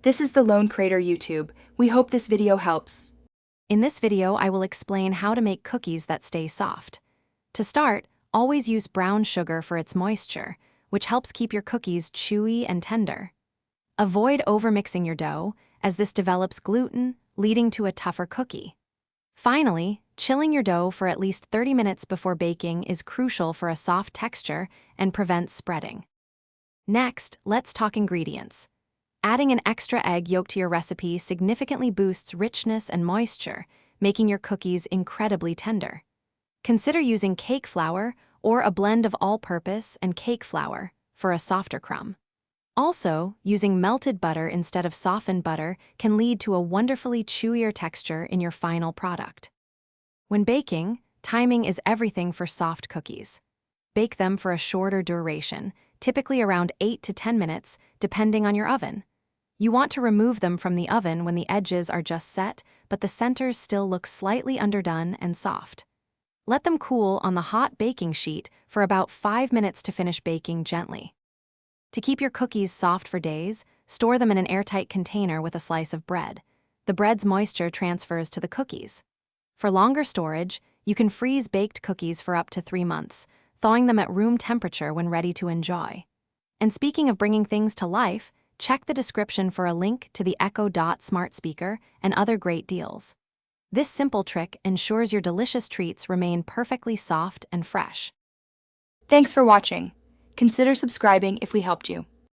This is the Lone Crater YouTube. We hope this video helps. In this video, I will explain how to make cookies that stay soft. To start, always use brown sugar for its moisture, which helps keep your cookies chewy and tender. Avoid overmixing your dough, as this develops gluten, leading to a tougher cookie. Finally, chilling your dough for at least 30 minutes before baking is crucial for a soft texture and prevents spreading. Next, let's talk ingredients. Adding an extra egg yolk to your recipe significantly boosts richness and moisture, making your cookies incredibly tender. Consider using cake flour or a blend of all-purpose and cake flour for a softer crumb. Also, using melted butter instead of softened butter can lead to a wonderfully chewier texture in your final product. When baking, timing is everything for soft cookies. Bake them for a shorter duration, typically around 8 to 10 minutes, depending on your oven. You want to remove them from the oven when the edges are just set, but the centers still look slightly underdone and soft. Let them cool on the hot baking sheet for about 5 minutes to finish baking gently. To keep your cookies soft for days, store them in an airtight container with a slice of bread. The bread's moisture transfers to the cookies. For longer storage, you can freeze baked cookies for up to 3 months, thawing them at room temperature when ready to enjoy. And speaking of bringing things to life, check the description for a link to the Echo Dot smart speaker and other great deals. This simple trick ensures your delicious treats remain perfectly soft and fresh. Thanks for watching. Consider subscribing if we helped you.